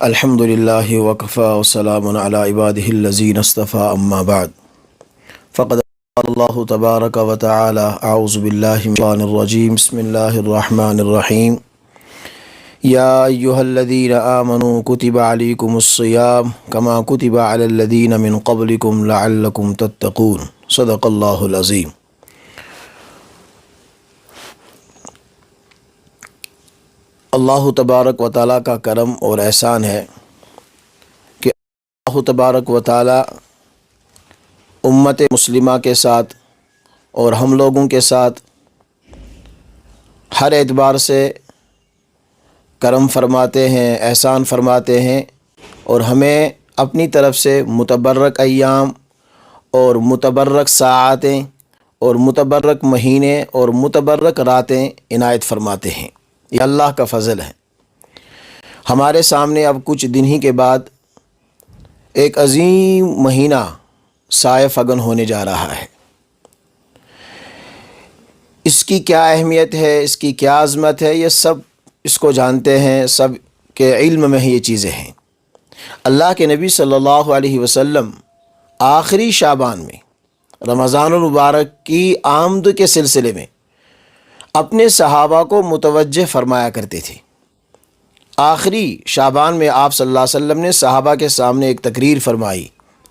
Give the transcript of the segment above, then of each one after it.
الحمد للہ وکفى وسلام علی عباده الذین اصطفى اما بعد فقد قال اللہ تبارک و تعالی اعوذ باللہ من الشیطان الرجیم بسم اللہ الرحمن الرحیم یا ایہا الذین آمنوا کتب علیکم الصیام کما کتب علی الذین من قبلکم لعلکم تتقون صدق اللہ العظیم۔ اللہ تبارک و تعالیٰ کا کرم اور احسان ہے کہ اللہ تبارک و تعالیٰ امت مسلمہ کے ساتھ اور ہم لوگوں کے ساتھ ہر اعتبار سے کرم فرماتے ہیں، احسان فرماتے ہیں، اور ہمیں اپنی طرف سے متبرک ایام اور متبرک ساعتیں اور متبرک مہینے اور متبرک راتیں عنایت فرماتے ہیں۔ یہ اللہ کا فضل ہے۔ ہمارے سامنے اب کچھ دن ہی کے بعد ایک عظیم مہینہ سائے فگن ہونے جا رہا ہے۔ اس کی کیا اہمیت ہے، اس کی کیا عظمت ہے، یہ سب اس کو جانتے ہیں، سب کے علم میں یہ چیزیں ہیں۔ اللہ کے نبی صلی اللہ علیہ وسلم آخری شعبان میں رمضان المبارک کی آمد کے سلسلے میں اپنے صحابہ کو متوجہ فرمایا کرتے تھے۔ آخری شعبان میں آپ صلی اللہ علیہ وسلم نے صحابہ کے سامنے ایک تقریر فرمائی،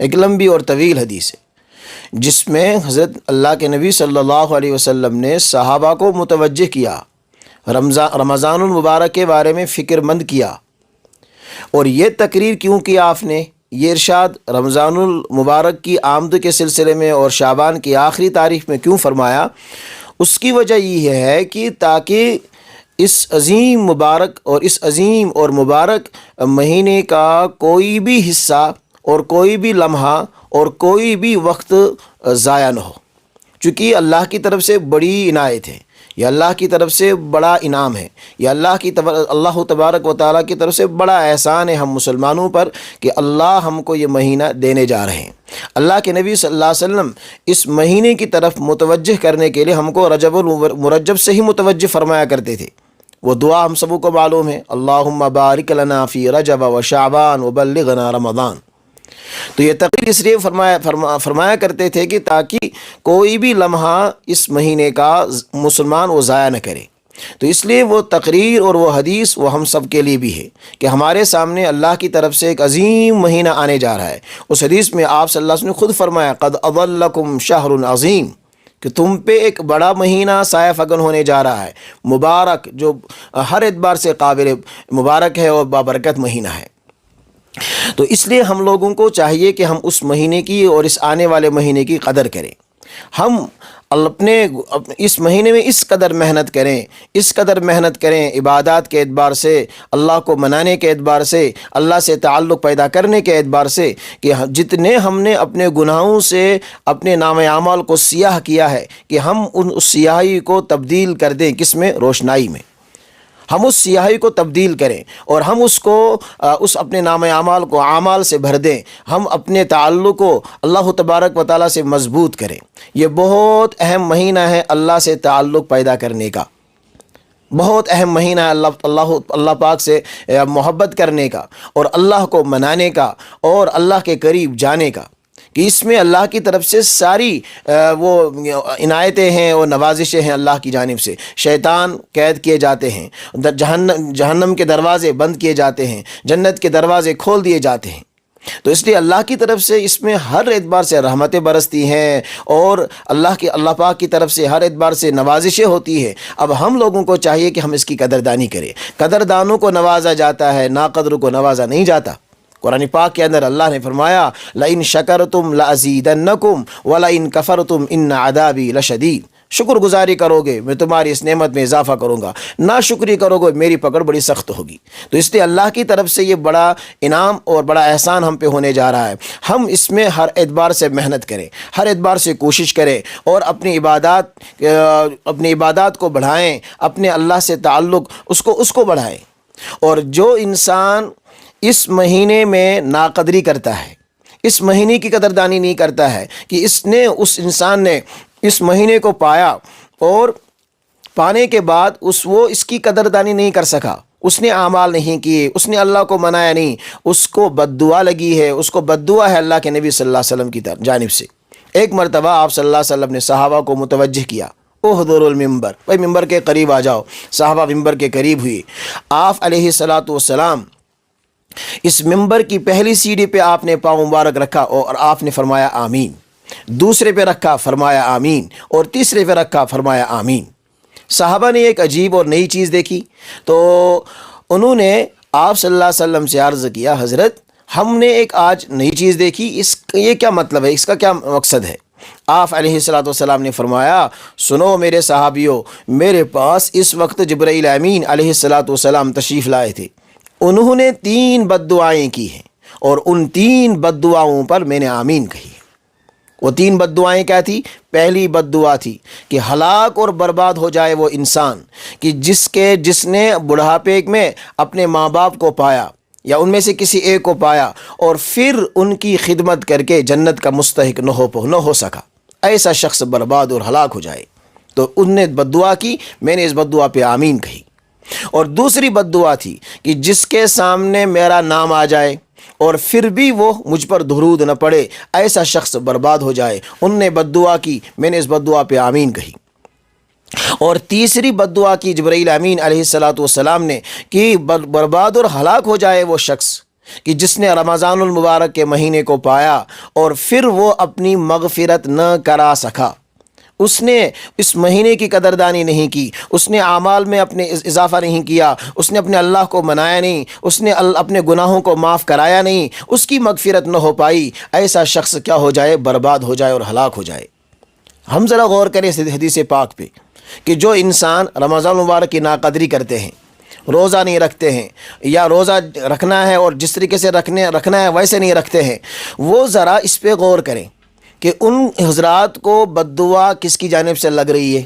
ایک لمبی اور طویل حدیث ہے، جس میں حضرت اللہ کے نبی صلی اللہ علیہ وسلم نے صحابہ کو متوجہ کیا، رمضان المبارک کے بارے میں فکر مند کیا۔ اور یہ تقریر کیوں کیا آپ نے، یہ ارشاد رمضان المبارک کی آمد کے سلسلے میں اور شعبان کی آخری تاریخ میں کیوں فرمایا؟ اس کی وجہ یہ ہے کہ تاکہ اس عظیم مبارک اور اس عظیم اور مبارک مہینے کا کوئی بھی حصہ اور کوئی بھی لمحہ اور کوئی بھی وقت ضائع نہ ہو، چونکہ اللہ کی طرف سے بڑی عنایت ہے، یہ اللہ کی طرف سے بڑا انعام ہے، یہ اللہ تبارک و تعالیٰ کی طرف سے بڑا احسان ہے ہم مسلمانوں پر کہ اللہ ہم کو یہ مہینہ دینے جا رہے ہیں۔ اللہ کے نبی صلی اللہ علیہ وسلم اس مہینے کی طرف متوجہ کرنے کے لیے ہم کو رجب المرجب سے ہی متوجہ فرمایا کرتے تھے۔ وہ دعا ہم سب کو معلوم ہے، اللہم بارک لنا فی رجب و شعبان و بلغنا رمضان۔ تو یہ تقریر اس لیے فرمایا کرتے تھے کہ تاکہ کوئی بھی لمحہ اس مہینے کا مسلمان وہ ضائع نہ کرے۔ تو اس لیے وہ تقریر اور وہ حدیث وہ ہم سب کے لیے بھی ہے کہ ہمارے سامنے اللہ کی طرف سے ایک عظیم مہینہ آنے جا رہا ہے۔ اس حدیث میں آپ صلی اللہ علیہ وسلم نے خود فرمایا، قد اضلکم شہر عظیم، کہ تم پہ ایک بڑا مہینہ سایہ فگن ہونے جا رہا ہے، مبارک، جو ہر اعتبار سے قابل مبارک ہے اور بابرکت مہینہ ہے۔ تو اس لیے ہم لوگوں کو چاہیے کہ ہم اس مہینے کی اور اس آنے والے مہینے کی قدر کریں۔ ہم اپنے اس مہینے میں اس قدر محنت کریں عبادات کے اعتبار سے، اللہ کو منانے کے اعتبار سے، اللہ سے تعلق پیدا کرنے کے اعتبار سے، کہ جتنے ہم نے اپنے گناہوں سے اپنے نام اعمال کو سیاہ کیا ہے کہ ہم اس سیاہی کو تبدیل کر دیں، کس میں؟ روشنائی میں۔ ہم اس سیاہی کو تبدیل کریں اور ہم اس اپنے نام اعمال کو اعمال سے بھر دیں، ہم اپنے تعلق کو اللہ تبارک و تعالیٰ سے مضبوط کریں۔ یہ بہت اہم مہینہ ہے اللہ سے تعلق پیدا کرنے کا، بہت اہم مہینہ ہے اللہ پاک سے محبت کرنے کا اور اللہ کو منانے کا اور اللہ کے قریب جانے کا، کہ اس میں اللہ کی طرف سے ساری وہ عنایتیں ہیں اور نوازشیں ہیں اللہ کی جانب سے۔ شیطان قید کیے جاتے ہیں، جہنم کے دروازے بند کیے جاتے ہیں، جنت کے دروازے کھول دیے جاتے ہیں۔ تو اس لیے اللہ کی طرف سے اس میں ہر اعتبار سے رحمتیں برستی ہیں اور اللہ پاک کی طرف سے ہر اعتبار سے نوازشیں ہوتی ہے۔ اب ہم لوگوں کو چاہیے کہ ہم اس کی قدردانی کریں۔ قدردانوں کو نوازا جاتا ہے، ناقدر کو نوازا نہیں جاتا۔ قرآن پاک کے اندر اللہ نے فرمایا، لَإِن شَكَرْتُمْ لَأَزِيدَنَّكُمْ وَلَإِن كَفَرْتُمْ إِنَّ عَذَابِي لَشَدِيدٌ۔ شکر گزاری کرو گے میں تمہاری اس نعمت میں اضافہ کروں گا، ناشکری کرو گے میری پکڑ بڑی سخت ہوگی۔ تو اس لیے اللہ کی طرف سے یہ بڑا انعام اور بڑا احسان ہم پہ ہونے جا رہا ہے۔ ہم اس میں ہر اعتبار سے محنت کریں، ہر اعتبار سے کوشش کریں اور اپنی عبادات کو بڑھائیں، اپنے اللہ سے تعلق اس کو بڑھائیں۔ اور جو انسان اس مہینے میں ناقدری کرتا ہے، اس مہینے کی قدردانی نہیں کرتا ہے کہ اس انسان نے اس مہینے کو پایا اور پانے کے بعد وہ اس کی قدردانی نہیں کر سکا، اس نے اعمال نہیں کیے، اس نے اللہ کو منایا نہیں، اس کو بد دعا لگی ہے، اس کو بد دعا ہے اللہ کے نبی صلی اللہ علیہ وسلم کی جانب سے۔ ایک مرتبہ آپ صلی اللہ علیہ وسلم نے صحابہ کو متوجہ کیا، احضروا المنبر، بھائی ممبر کے قریب آ جاؤ۔ صحابہ ممبر کے قریب ہوئی۔ آپ علیہ الصلاۃ والسلام اس ممبر کی پہلی سیڑھی پہ آپ نے پاؤں مبارک رکھا اور آپ نے فرمایا آمین، دوسرے پہ رکھا فرمایا آمین، اور تیسرے پہ رکھا فرمایا آمین۔ صحابہ نے ایک عجیب اور نئی چیز دیکھی، تو انہوں نے آپ صلی اللہ علیہ وسلم سے عرض کیا، حضرت ہم نے ایک آج نئی چیز دیکھی، یہ کیا مطلب ہے، اس کا کیا مقصد ہے؟ آپ علیہ الصلاۃ والسلام نے فرمایا، سنو میرے صحابیوں، میرے پاس اس وقت جبرائیل امین علیہ الصلاۃ والسلام تشریف لائے تھے، انہوں نے 3 بد دعائیں کی ہیں، اور ان 3 بد دعاؤں پر میں نے آمین کہی۔ وہ 3 بد دعائیں کیا تھی؟ پہلی بد دعا تھی کہ ہلاک اور برباد ہو جائے وہ انسان کہ جس نے بڑھاپے میں اپنے ماں باپ کو پایا یا ان میں سے کسی ایک کو پایا اور پھر ان کی خدمت کر کے جنت کا مستحق نہ ہو سکا، ایسا شخص برباد اور ہلاک ہو جائے۔ تو ان نے بد دعا کی، میں نے اس بد دعا پہ آمین کہی۔ اور دوسری بد دعا تھی کہ جس کے سامنے میرا نام آ جائے اور پھر بھی وہ مجھ پر درود نہ پڑے، ایسا شخص برباد ہو جائے۔ ان نے بد دعا کی، میں نے اس بد دعا پہ آمین کہی۔ اور تیسری بد دعا کی جبرائیل امین علیہ الصلاۃ والسلام نے کہ برباد اور ہلاک ہو جائے وہ شخص کہ جس نے رمضان المبارک کے مہینے کو پایا اور پھر وہ اپنی مغفرت نہ کرا سکا، اس نے اس مہینے کی قدردانی نہیں کی، اس نے اعمال میں اپنے اضافہ نہیں کیا، اس نے اپنے اللہ کو منایا نہیں، اس نے اپنے گناہوں کو معاف کرایا نہیں، اس کی مغفرت نہ ہو پائی، ایسا شخص کیا ہو جائے؟ برباد ہو جائے اور ہلاک ہو جائے۔ ہم ذرا غور کریں اس حدیث پاک پہ کہ جو انسان رمضان المبارک کی ناقدری کرتے ہیں، روزہ نہیں رکھتے ہیں، یا روزہ رکھنا ہے اور جس طریقے سے رکھنا ہے ویسے نہیں رکھتے ہیں، وہ ذرا اس پہ غور کریں کہ ان حضرات کو بد دعا کس کی جانب سے لگ رہی ہے۔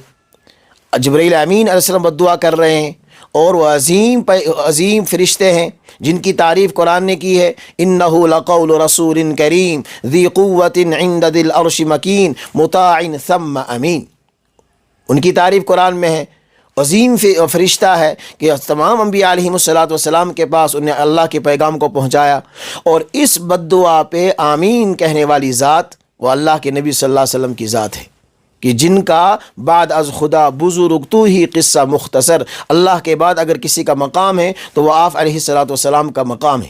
جبرائیل امین علیہ السلام بد دعا کر رہے ہیں، اور وہ عظیم فرشتے ہیں جن کی تعریف قرآن نے کی ہے، انہ لقول رسول کریم ذی قوت عند ذی العرش مکین مطاع ثم امین۔ ان کی تعریف قرآن میں ہے، عظیم فرشتہ ہے کہ تمام انبیاء علیہم الصلاۃ والسلام کے پاس انہیں اللہ کے پیغام کو پہنچایا۔ اور اس بد دعا پہ آمین کہنے والی ذات وہ اللہ کے نبی صلی اللہ علیہ وسلم کی ذات ہے کہ جن کا بعد از خدا بزرگ تو ہی قصہ مختصر، اللہ کے بعد اگر کسی کا مقام ہے تو وہ آپ علیہ الصلاۃ والسلام کا مقام ہے۔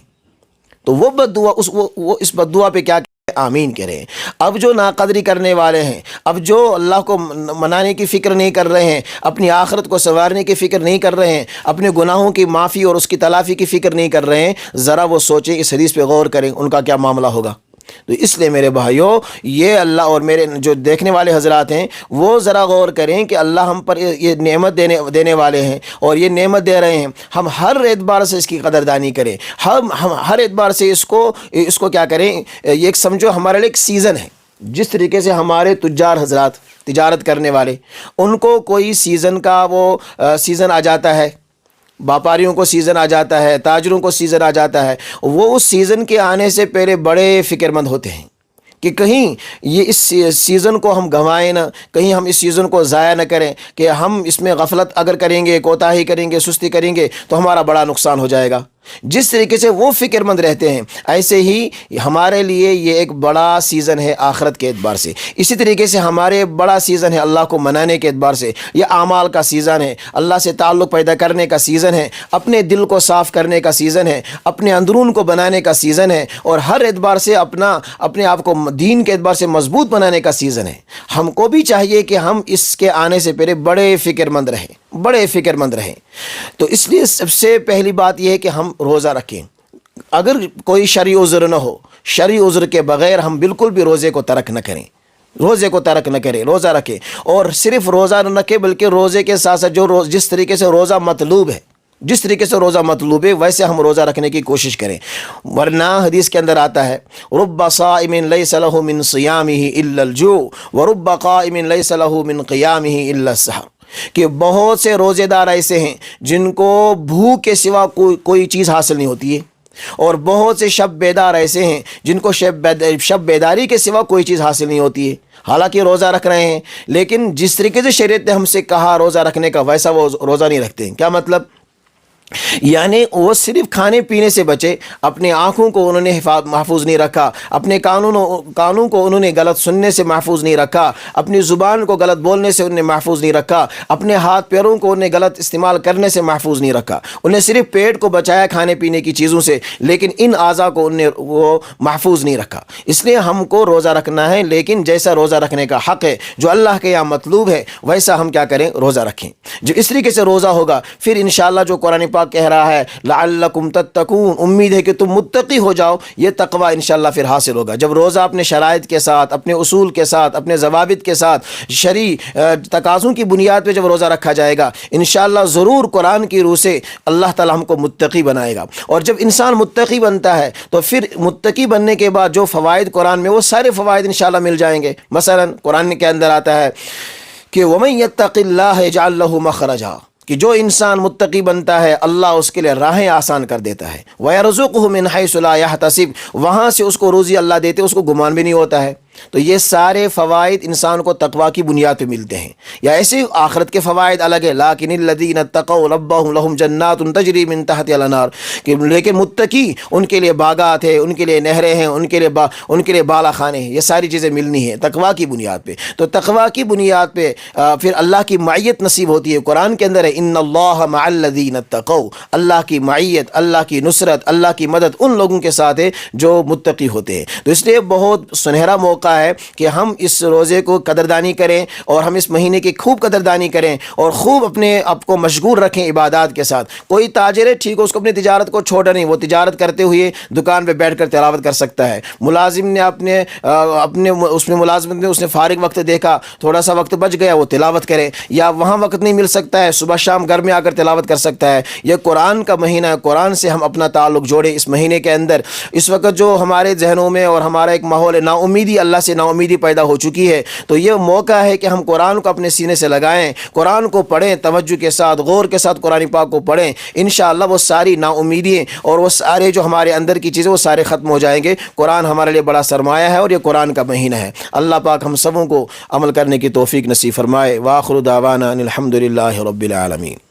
تو وہ بد دعا وہ اس بد دعا پہ کیا آمین کہہ رہے ہیں۔ اب جو ناقدری کرنے والے ہیں، اب جو اللہ کو منانے کی فکر نہیں کر رہے ہیں، اپنی آخرت کو سنوارنے کی فکر نہیں کر رہے ہیں، اپنے گناہوں کی معافی اور اس کی تلافی کی فکر نہیں کر رہے ہیں، ذرا وہ سوچیں، اس حدیث پہ غور کریں، ان کا کیا معاملہ ہوگا۔ تو اس لیے میرے بھائیوں، یہ اللہ اور میرے جو دیکھنے والے حضرات ہیں وہ ذرا غور کریں کہ اللہ ہم پر یہ نعمت دینے والے ہیں اور یہ نعمت دے رہے ہیں، ہم ہر اعتبار سے اس کی قدردانی کریں، ہم ہر اعتبار سے اس کو کیا کریں، یہ ایک سمجھو ہمارے لیے ایک سیزن ہے۔ جس طریقے سے ہمارے تجار حضرات، تجارت کرنے والے، ان کو کوئی سیزن کا وہ سیزن آ جاتا ہے، باپاریوں کو سیزن آ جاتا ہے، تاجروں کو سیزن آ جاتا ہے، وہ اس سیزن کے آنے سے پہلے بڑے فکر مند ہوتے ہیں کہ کہیں یہ اس سیزن کو ہم گنوائیں نہ، کہیں ہم اس سیزن کو ضائع نہ کریں، کہ ہم اس میں غفلت اگر کریں گے، کوتاہی کریں گے، سستی کریں گے تو ہمارا بڑا نقصان ہو جائے گا۔ جس طریقے سے وہ فکر مند رہتے ہیں، ایسے ہی ہمارے لیے یہ ایک بڑا سیزن ہے آخرت کے اعتبار سے۔ اسی طریقے سے ہمارے بڑا سیزن ہے اللہ کو منانے کے اعتبار سے، یہ اعمال کا سیزن ہے، اللہ سے تعلق پیدا کرنے کا سیزن ہے، اپنے دل کو صاف کرنے کا سیزن ہے، اپنے اندرون کو بنانے کا سیزن ہے، اور ہر اعتبار سے اپنے آپ کو دین کے اعتبار سے مضبوط بنانے کا سیزن ہے۔ ہم کو بھی چاہیے کہ ہم اس کے آنے سے پہلے بڑے فکر مند رہیں۔ تو اس لیے سب سے پہلی بات یہ ہے کہ ہم روزہ رکھیں۔ اگر کوئی شرعی عذر نہ ہو، شرعی عذر کے بغیر ہم بالکل بھی روزے کو ترک نہ کریں، روزہ رکھیں، اور صرف روزہ نہ رکھیں بلکہ روزے کے ساتھ ساتھ جس طریقے سے روزہ مطلوب ہے ویسے ہم روزہ رکھنے کی کوشش کریں، ورنہ حدیث کے اندر آتا ہے رب صائم لیس له من صیامہ الا الجوع ورب قائم لیس له من قیامہ الا السحر، کہ بہت سے روزے دار ایسے ہیں جن کو بھوک کے سوا کوئی چیز حاصل نہیں ہوتی ہے، اور بہت سے شب بیدار ایسے ہیں جن کو شب بیداری کے سوا کوئی چیز حاصل نہیں ہوتی ہے، حالانکہ روزہ رکھ رہے ہیں، لیکن جس طریقے سے شریعت نے ہم سے کہا روزہ رکھنے کا ویسا وہ روزہ نہیں رکھتے ہیں۔ کیا مطلب؟ یعنی وہ صرف کھانے پینے سے بچے، اپنے آنکھوں کو انہوں نے محفوظ نہیں رکھا، اپنے کانوں کو انہوں نے غلط سننے سے محفوظ نہیں رکھا، اپنی زبان کو غلط بولنے سے انہوں نے محفوظ نہیں رکھا، اپنے ہاتھ پیروں کو انہیں غلط استعمال کرنے سے محفوظ نہیں رکھا، انہیں صرف پیٹ کو بچایا کھانے پینے کی چیزوں سے، لیکن ان اعضاء کو انہیں وہ محفوظ نہیں رکھا۔ اس لیے ہم کو روزہ رکھنا ہے، لیکن جیسا روزہ رکھنے کا حق ہے، جو اللہ کے یہاں مطلوب ہے، ویسا ہم کیا کریں؟ روزہ رکھیں۔ جو اس طریقے سے روزہ ہوگا، پھر انشاءاللہ جو قرآن پاک کہہ رہا ہے لعلکم تتقون، امید ہے کہ تم متقی ہو جاؤ، یہ تقوی انشاءاللہ پھر حاصل ہوگا۔ جب روزہ اپنے شرائط کے ساتھ، اپنے اصول کے ساتھ، اپنے ضوابط کے ساتھ، شرعی تقاضوں کی بنیاد پہ جب روزہ رکھا جائے گا، انشاءاللہ ضرور قرآن کی روح سے اللہ تعالی ہم کو متقی بنائے گا۔ اور جب انسان متقی بنتا ہے تو پھر متقی بننے کے بعد جو فوائد قرآن میں، وہ سارے فوائد انشاءاللہ مل جائیں گے۔ مثلا قرآن کے اندر آتا ہے کہ وَمَن يَتَّقِ اللَّهَ يَجْعَل لَّهُ مَخْرَجًا، کہ جو انسان متقی بنتا ہے اللہ اس کے لیے راہیں آسان کر دیتا ہے۔ وَيَرْزُقْهُ مِنْ حَيْثُ لَا يَحْتَسِبُ، وہاں سے اس کو روزی اللہ دیتے، اس کو گمان بھی نہیں ہوتا ہے۔ تو یہ سارے فوائد انسان کو تقوی کی بنیاد پہ ملتے ہیں۔ یا ایسے آخرت کے فوائد الگ ہے، لیکن الذین اتقوا ربهم لهم جنات تجری من تحتها الانہار، کہ لیکن متقی ان کے لیے باغات ہیں، ان کے لیے نہریں ہیں، ان کے لیے بالا خانے ہیں، یہ ساری چیزیں ملنی ہیں تقوی کی بنیاد پہ۔ تو تقوی کی بنیاد پہ پھر اللہ کی معیت نصیب ہوتی ہے۔ قرآن کے اندر ہے ان اللہ مع الذین اتقوا، اللہ کی معیت، اللہ کی نصرت، اللہ کی مدد ان لوگوں کے ساتھ ہے جو متقی ہوتے ہیں۔ تو اس لیے بہت سنہرا موقع ہے کہ ہم اس روزے کو قدردانی کریں، اور ہم اس مہینے کی خوب قدردانی کریں، اور خوب اپنے آپ کو مشغول رکھیں عبادات کے ساتھ۔ کوئی تاجر ہے، ٹھیک ہے، اس کو اپنی تجارت کو چھوڑا نہیں، وہ تجارت کرتے ہوئے دکان پہ بیٹھ کر تلاوت کر سکتا ہے۔ ملازم نے اپنے اس میں ملازمت میں اس نے فارغ وقت دیکھا، تھوڑا سا وقت بچ گیا، وہ تلاوت کرے۔ یا وہاں وقت نہیں مل سکتا ہے، صبح شام گھر میں آ کر تلاوت کر سکتا ہے۔ یہ قرآن کا مہینہ ہے، قرآن سے ہم اپنا تعلق جوڑیں اس مہینے کے اندر۔ اس وقت جو ہمارے ذہنوں میں اور ہمارا ایک ماحول ہے، نا امیدی، اللہ سے نا امیدی پیدا ہو چکی ہے، تو یہ موقع ہے کہ ہم قرآن کو اپنے سینے سے لگائیں، قرآن کو پڑھیں، توجہ کے ساتھ، غور کے ساتھ قرآن پاک کو پڑھیں۔ انشاءاللہ وہ ساری نا امیدیاں اور وہ سارے جو ہمارے اندر کی چیزیں، وہ سارے ختم ہو جائیں گے۔ قرآن ہمارے لیے بڑا سرمایہ ہے، اور یہ قرآن کا مہینہ ہے۔ اللہ پاک ہم سبوں کو عمل کرنے کی توفیق نصیب فرمائے۔ وآخر دعوانا ان الحمد للہ رب العالمین۔